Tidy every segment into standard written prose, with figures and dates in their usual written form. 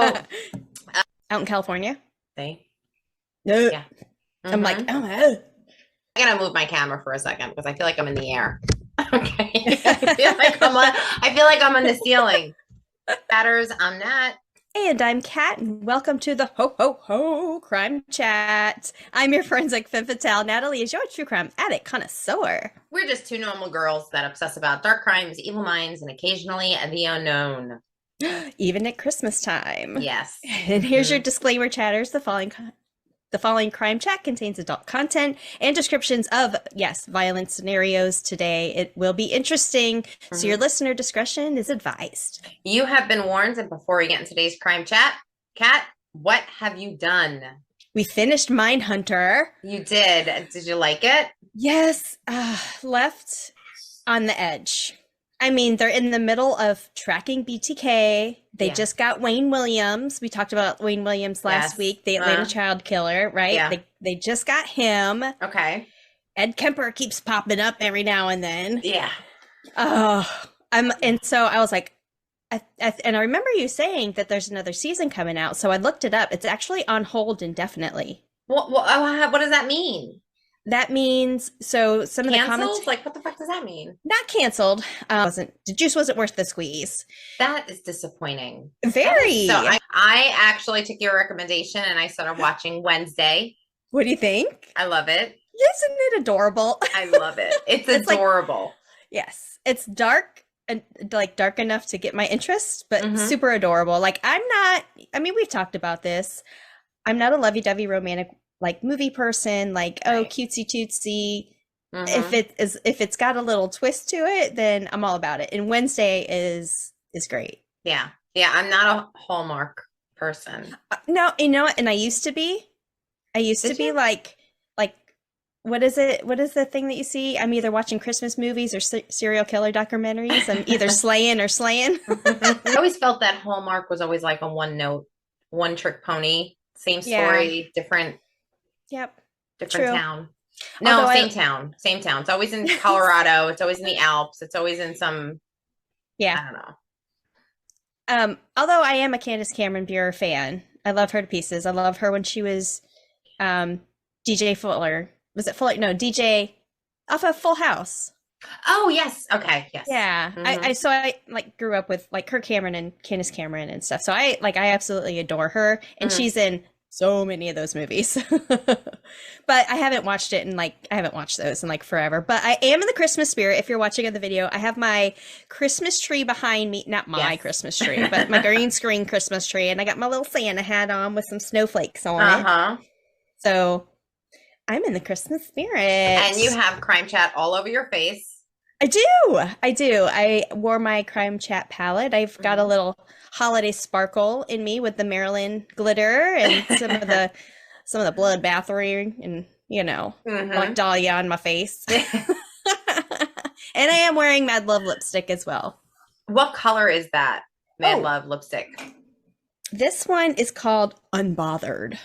So, Out in California? see? No. Yeah. I'm like, Mhm. oh. I gotta move my camera for a second because I feel like I'm in the air. Okay. I feel like I'm on the ceiling. Batters, I'm not. And I'm Kat, and welcome to the Ho Ho Ho Crime Chat. I'm your forensic femme fatale. Natalie is your true crime addict connoisseur. We're just two normal girls that obsess about dark crimes, evil minds, and occasionally the unknown. Even at Christmas time. Yes. And here's your disclaimer, chatters. The following crime chat contains adult content and descriptions of, yes, violent scenarios today. It will be interesting, so your listener discretion is advised. You have been warned, and before we get into today's crime chat, Kat, what have you done? We finished Mindhunter. You did. Did you like it? Yes, left on the edge. I mean, they're in the middle of tracking BTK. They Yeah. just got Wayne Williams. We talked about Wayne Williams last Yes. week, the Atlanta child killer, right? Yeah. They just got him. Okay. Ed Kemper keeps popping up every now and then. Yeah. And so I was like, and I remember you saying that there's another season coming out. So I looked it up. It's actually on hold indefinitely. What does that mean? That means some of the Canceled? comments, Like, what the fuck does that mean? not canceled. The juice wasn't worth the squeeze. That is disappointing. Very. So I actually took your recommendation and I started watching Wednesday. What do you think? I love it. Isn't it adorable? I love it. It's adorable. Yes, it's dark and like dark enough to get my interest, but super adorable. Like we've talked about this. I'm not a lovey-dovey romantic like movie person, like, oh, cutesy tootsy. If it's got a little twist to it, then I'm all about it. And Wednesday is great. Yeah. I'm not a Hallmark person. No, you know what? And I used to be. Like, what is it? What is the thing that you see? I'm either watching Christmas movies or serial killer documentaries. I'm either slaying or slaying. I always felt that Hallmark was always like a one note, one trick pony, same story, different. Yep. Different town. No, same town. Same town. It's always in Colorado. It's always in the Alps. It's always in some. I don't know. Although I am a Candace Cameron Bure fan, I love her to pieces. I love her when she was DJ Fuller. Was it Fuller? No, DJ off of Full House. Oh yes. Okay. Yes. Yeah. I like grew up with like Kirk Cameron and Candace Cameron and stuff. So I absolutely adore her, and she's in so many of those movies. But I haven't watched it I haven't watched those in like forever. But I am in the Christmas spirit. If you're watching on the video, I have my Christmas tree behind me. Not my Christmas tree, but my green screen Christmas tree. And I got my little Santa hat on with some snowflakes on it. So I'm in the Christmas spirit. And you have crime chat all over your face. I do. I wore my crime chat palette. I've got a little holiday sparkle in me with the Maryland glitter and some of the blood bathering and Black Dahlia on my face. And I am wearing Mad Love lipstick as well. What color is that Mad Love lipstick? This one is called Unbothered.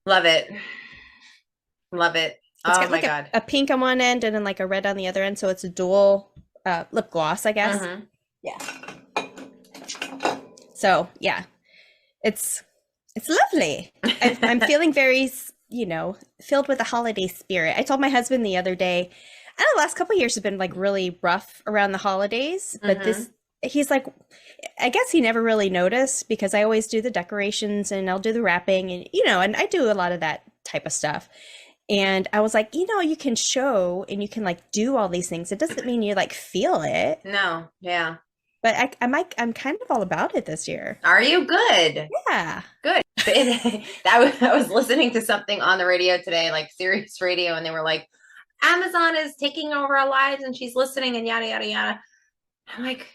Love it. Love it. It's got my like God. a pink on one end and then like a red on the other end. So it's a dual lip gloss, I guess. Yeah. So yeah, it's lovely. I'm feeling very, filled with the holiday spirit. I told my husband the other day, I know the last couple of years have been like really rough around the holidays, but he's like, I guess he never really noticed because I always do the decorations and I'll do the wrapping and, and I do a lot of that type of stuff. And I was like, you can show and you can like do all these things. It doesn't mean you like feel it. No. Yeah. But I'm kind of all about it this year. Are you? Good? Yeah. Good. I was listening to something on the radio today, like Sirius Radio, and they were like, Amazon is taking over our lives and she's listening and yada, yada, yada. I'm like,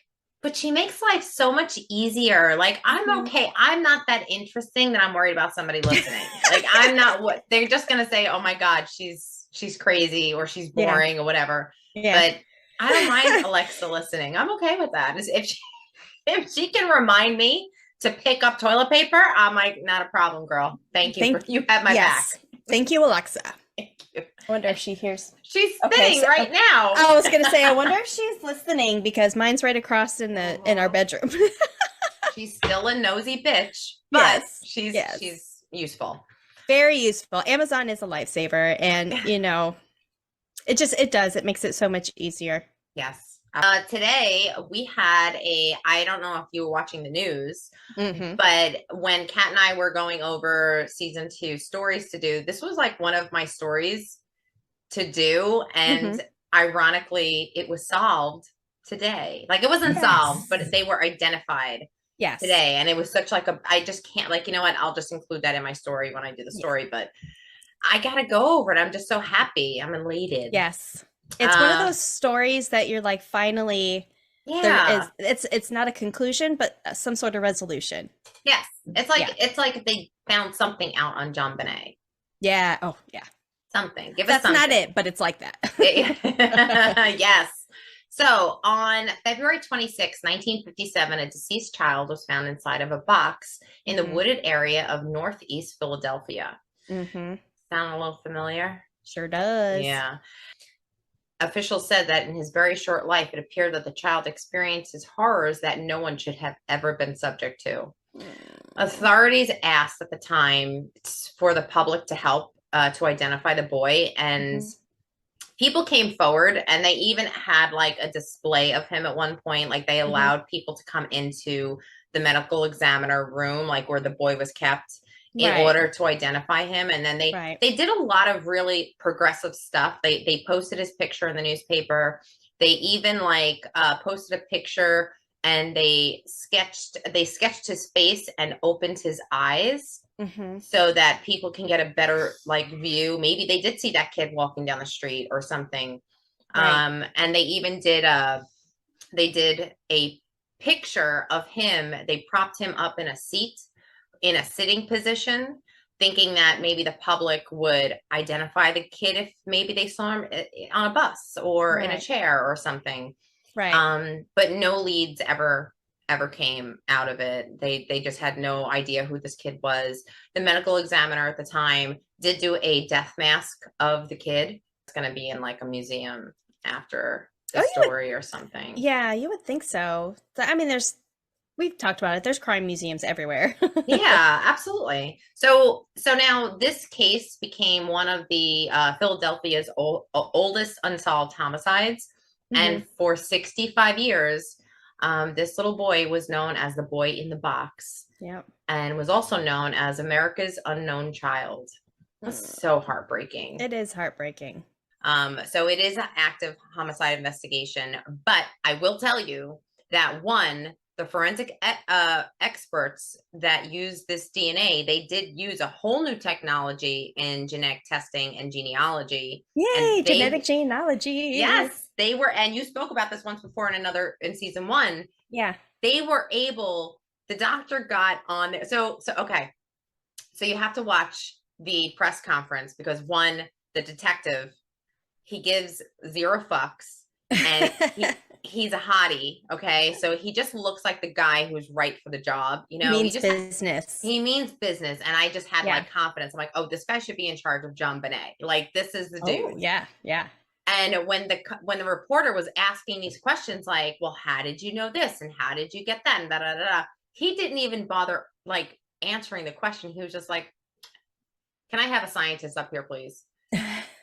but she makes life so much easier. Like, I'm okay. I'm not that interesting that I'm worried about somebody listening. Like, I'm not what they're just going to say, oh my God, she's crazy or she's boring or whatever. Yeah. But I don't mind Alexa listening. I'm okay with that. If she can remind me to pick up toilet paper, I'm like, not a problem, girl. Thank you. You have my back. Thank you, Alexa. Thank you. I wonder if she hears. She's spinning right now. I was going to say, I wonder if she's listening because mine's right across in our bedroom. She's still a nosy bitch, but Yes. Yes. she's useful. Very useful. Amazon is a lifesaver, and it makes it so much easier. Yes. Today we had I don't know if you were watching the news, Mm-hmm. but when Kat and I were going over season 2 stories to do, this was like one of my stories to do. Mm-hmm. And ironically, it was solved today. Like it wasn't solved, but Yes. they were identified Yes. today. And it was such like I just can't, like, you know what? I'll just include that in my story when I do the Yeah. story, but I got to go over it. I'm just so happy. I'm elated. Yes. It's one of Uh, those stories that you're like, finally, there yeah. is, it's not a conclusion, but some sort of resolution. Yes. Yeah. It's like if they found something out on John Bonet. Yeah. Oh, yeah. Something. Give us That's not something. it, but it's like that. Yes. So on February 26, 1957, a deceased child was found inside of a box in the Mm-hmm. wooded area of Northeast Philadelphia. Mm-hmm. Sound a little familiar? Sure does. Yeah. Officials said that in his very short life, it appeared that the child experiences horrors that no one should have ever been subject to. Authorities asked at the time for the public to help to identify the boy, and Mm-hmm. people came forward, and they even had like a display of him at one point. Like they Mm-hmm. allowed people to come into the medical examiner room, like where the boy was kept, in Right. order to identify him. And then Right. they did a lot of really progressive stuff. They posted his picture in the newspaper. They even like posted a picture, and they sketched his face and opened his eyes Mm-hmm. so that people can get a better like view. Maybe they did see that kid walking down the street or something. Right. And they did a picture of him. They propped him up in a seat in a sitting position, thinking that maybe the public would identify the kid if maybe they saw him on a bus or in a Right. chair or something. Right. But no leads ever came out of it. They just had no idea who this kid was. The medical examiner at the time did do a death mask of the kid. It's going to be in like a museum after the Oh, you would. story or something. Yeah, you would think so. I mean, we've talked about it. There's crime museums everywhere. Yeah, absolutely. So now this case became one of the Philadelphia's oldest unsolved homicides, Hmm. and for 65 years, this little boy was known as the boy in the box, Yeah. and was also known as America's unknown child. That's so heartbreaking. It is heartbreaking. So it is an active homicide investigation, but I will tell you that the forensic experts that use this DNA, they did use a whole new technology in genetic testing and genealogy. And Yay, genetic genealogy. yes, they were, and you spoke about this once before in season 1. Yeah. They were able, the doctor got on there. Okay. So you have to watch the press conference because the detective, he gives zero fucks, and he's a hottie. Okay. So he just looks like the guy who's right for the job. You know, Means business. he means business. And I just had Yeah. like confidence. I'm like, oh, this guy should be in charge of John Bonet. Like, this is the Oh, dude. yeah. Yeah. And when the reporter was asking these questions, like, well, how did you know this? And how did you get that? And da, da, da, da, he didn't even bother like answering the question. He was just like, can I have a scientist up here, please?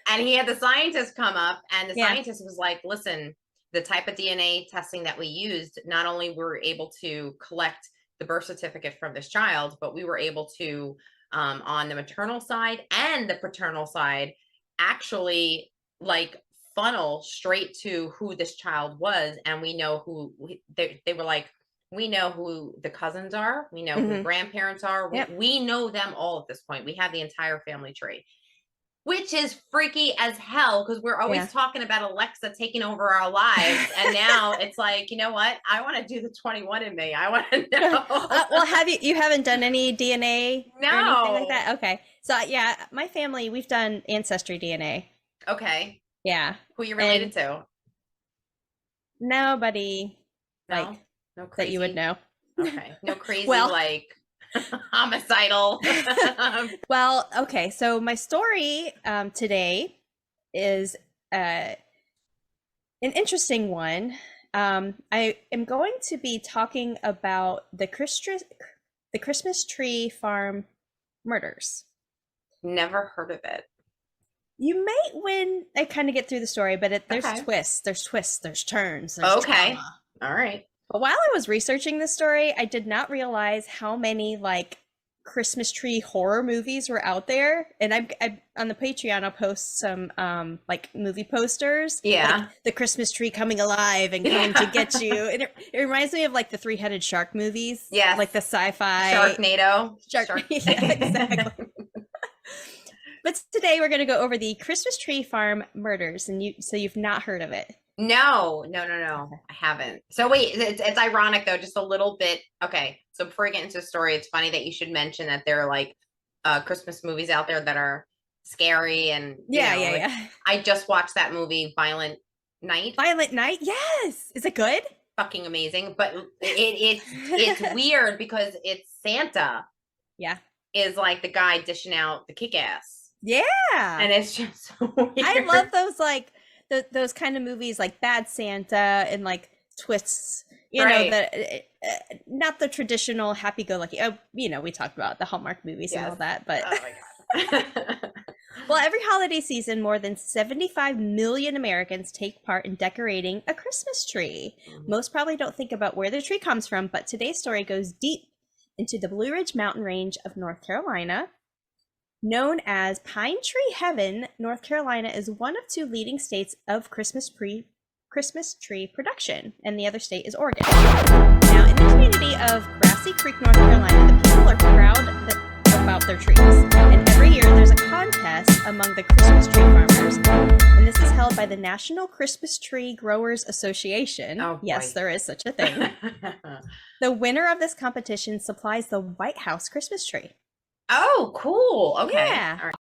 And he had the scientist come up, and the scientist was like, listen, the type of DNA testing that we used, not only were we able to collect the birth certificate from this child, but we were able to, on the maternal side and the paternal side, actually like funnel straight to who this child was. And we know they were like, we know who the cousins are. We know who the grandparents are. Yep. We know them all at this point. We have the entire family tree, which is freaky as hell because we're always talking about Alexa taking over our lives. And now it's like, you know what? I want to do the 21 in me. I want to know. Well, you haven't done any DNA No. or anything like that? Okay. So yeah, my family, we've done ancestry DNA. Okay. Yeah. Who you related to? Nobody No crazy. that you would know. Okay. No crazy like homicidal. Well, okay. So my story today is an interesting one. I am going to be talking about the Christmas tree farm murders. Never heard of it. You may when I kind of get through the story, but Okay. there's twists, there's turns, there's Okay. drama. All right. But while I was researching this story, I did not realize how many like Christmas tree horror movies were out there. And I on the Patreon, I'll post some like movie posters, like Yeah. the Christmas tree coming alive and coming to get you. And it reminds me of like the three-headed shark movies, Yes. like the sci-fi Sharknado. Yeah, exactly. But today we're going to go over the Christmas tree farm murders, and you've not heard of it. No. I haven't. So wait, it's ironic though, just a little bit. Okay. So before we get into the story, it's funny that you should mention that there are like Christmas movies out there that are scary and Yeah. I just watched that movie Violent Night. Violent Night? Yes. Is it good? Fucking amazing, but it's weird because it's Santa. Yeah. Is like the guy dishing out the kick-ass. Yeah. And it's just so weird. I love those like those kind of movies like Bad Santa and like twists, right. know, not the traditional happy-go-lucky. Oh, we talked about the Hallmark movies and all that, but oh my God. Well, every holiday season, more than 75 million Americans take part in decorating a Christmas tree. Most probably don't think about where the tree comes from, but today's story goes deep into the Blue Ridge Mountain Range of North Carolina. Known as Pine Tree Heaven, North Carolina is one of two leading states of Christmas tree production, and the other state is Oregon. Now, in the community of Grassy Creek, North Carolina, the people are proud about their trees, and every year there's a contest among the Christmas tree farmers, and this is held by the National Christmas Tree Growers Association. Oh, yes, there is such a thing. The winner of this competition supplies the White House Christmas tree. Oh, cool. Okay. Yeah. All right.